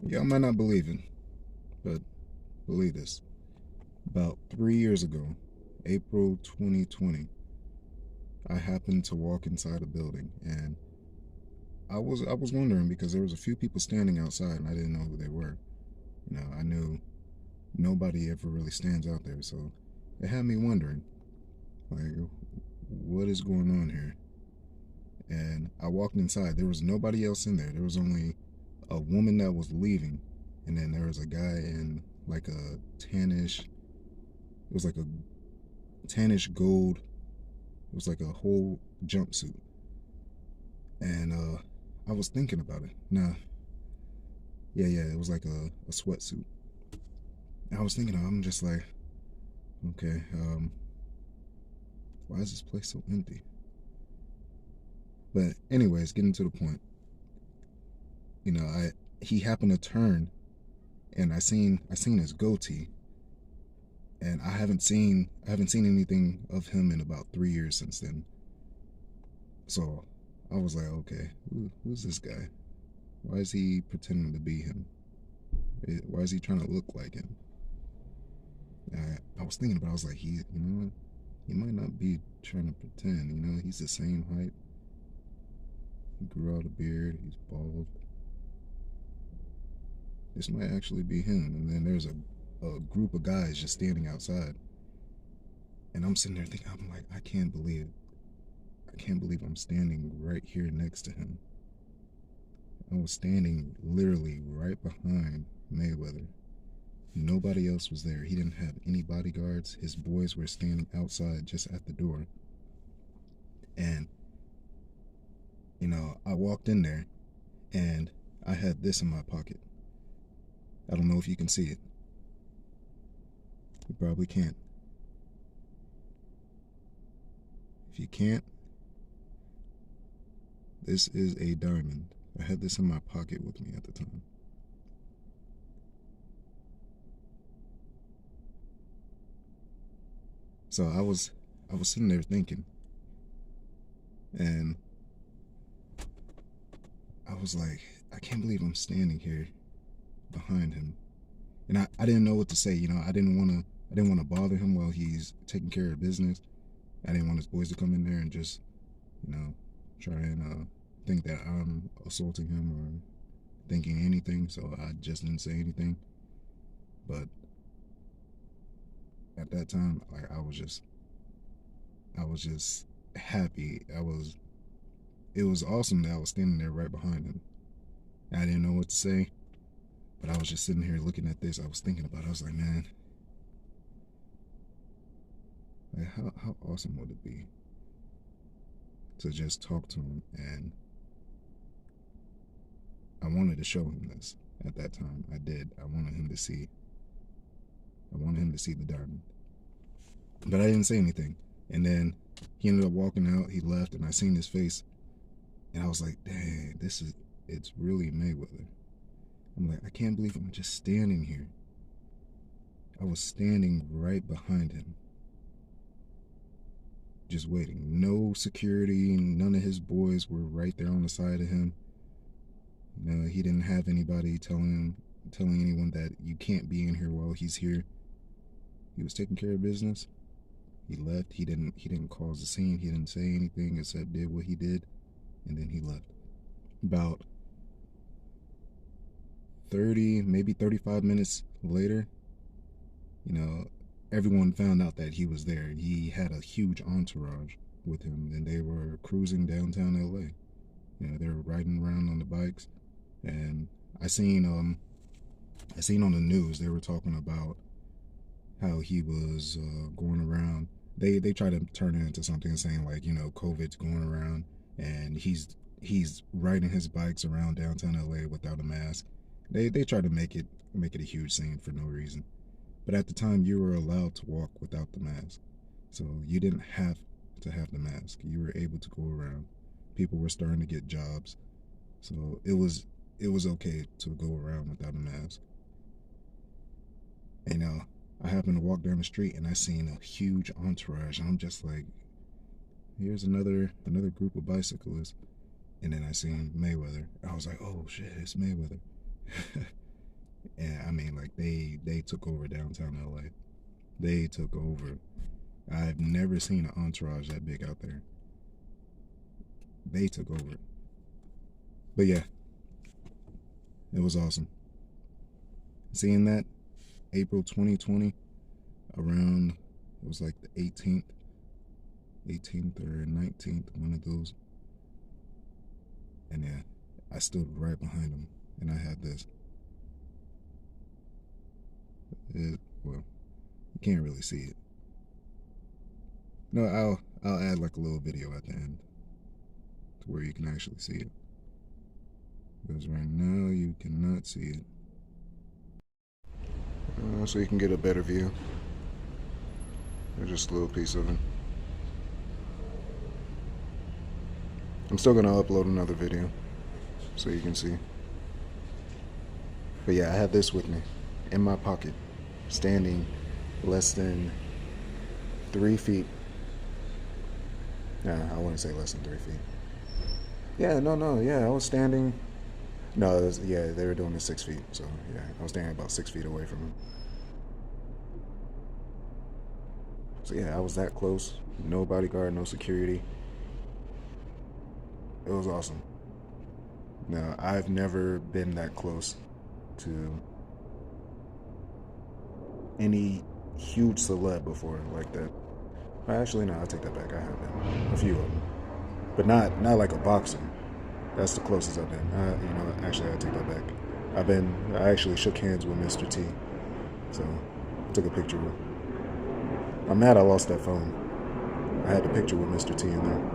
Y'all might not believe it, but believe this. About 3 years ago, April 2020, I happened to walk inside a building, and I was wondering because there was a few people standing outside, and I didn't know who they were. I knew nobody ever really stands out there, so it had me wondering, like, what is going on here? And I walked inside. There was nobody else in there. There was only a woman that was leaving, and then there was a guy in like a tannish. It was like a tannish gold. It was like a whole jumpsuit, and I was thinking about it. Nah, yeah, it was like a sweatsuit. I was thinking, I'm just like, okay, why is this place so empty? But anyways, getting to the point, I he happened to turn, and I seen his goatee, and I haven't seen anything of him in about 3 years since then. So I was like, okay, who's this guy? Why is he pretending to be him? Why is he trying to look like him? I was thinking about. I was like, what? He might not be trying to pretend. He's the same height. He grew out a beard. He's bald. This might actually be him. And then there's a group of guys just standing outside, and I'm sitting there thinking, I'm like, I can't believe I'm standing right here next to him. I was standing literally right behind Mayweather. Nobody else was there. He didn't have any bodyguards. His boys were standing outside just at the door. And, I walked in there, and I had this in my pocket. I don't know if you can see it. You probably can't. If you can't, this is a diamond. I had this in my pocket with me at the time. So I was sitting there thinking, and I was like, I can't believe I'm standing here behind him. And I didn't know what to say. I didn't want to bother him while he's taking care of business. I didn't want his boys to come in there and just, you know, try and think that I'm assaulting him or thinking anything. So I just didn't say anything. But at that time, like I was just happy. It was awesome that I was standing there right behind him. I didn't know what to say, but I was just sitting here looking at this. I was thinking about it. I was like, man, like how awesome would it be to just talk to him? And I wanted to show him this at that time. I did. I wanted him to see the diamond. But I didn't say anything. And then he ended up walking out. He left, and I seen his face, and I was like, dang, it's really Mayweather. I'm like, I can't believe I'm just standing here. I was standing right behind him, just waiting. No security, none of his boys were right there on the side of him. No, he didn't have anybody telling anyone that you can't be in here while he's here. He was taking care of business. He left. He didn't cause a scene. He didn't say anything except did what he did, and then he left. About 30, maybe 35 minutes later, you know, everyone found out that he was there. He had a huge entourage with him, and they were cruising downtown LA. They were riding around on the bikes, and I seen I seen on the news they were talking about how he was going around. They try to turn it into something saying like COVID's going around, and he's riding his bikes around downtown LA without a mask. They try to make it a huge scene for no reason. But at the time, you were allowed to walk without the mask, so you didn't have to have the mask. You were able to go around. People were starting to get jobs, so it was okay to go around without a mask. And I happened to walk down the street, and I seen a huge entourage, and I'm just like, here's another group of bicyclists. And then I seen Mayweather. I was like, oh shit, it's Mayweather. they took over downtown LA. They took over. I've never seen an entourage that big out there. They took over. But yeah, it was awesome. Seeing that April 2020, around, it was like the 18th or 19th, one of those. And yeah, I stood right behind them, and I had this. Well, you can't really see it. No, I'll add like a little video at the end to where you can actually see it. Because right now you cannot see it. So you can get a better view. There's just a little piece of it. I'm still gonna upload another video so you can see. But yeah, I had this with me in my pocket, standing less than 3 feet. Nah, I wouldn't say less than 3 feet. Yeah, no, yeah, I was standing. No, yeah, they were doing it 6 feet, so yeah, I was standing about 6 feet away from them. So yeah, I was that close. No bodyguard, no security. It was awesome. Now, I've never been that close to any huge celeb before like that. Actually, no, I take that back. I have been a few of them, but not like a boxer. That's the closest I've been. Actually, I take that back. I actually shook hands with Mr. T, so I took a picture with him. I'm mad I lost that phone. I had the picture with Mr. T in there.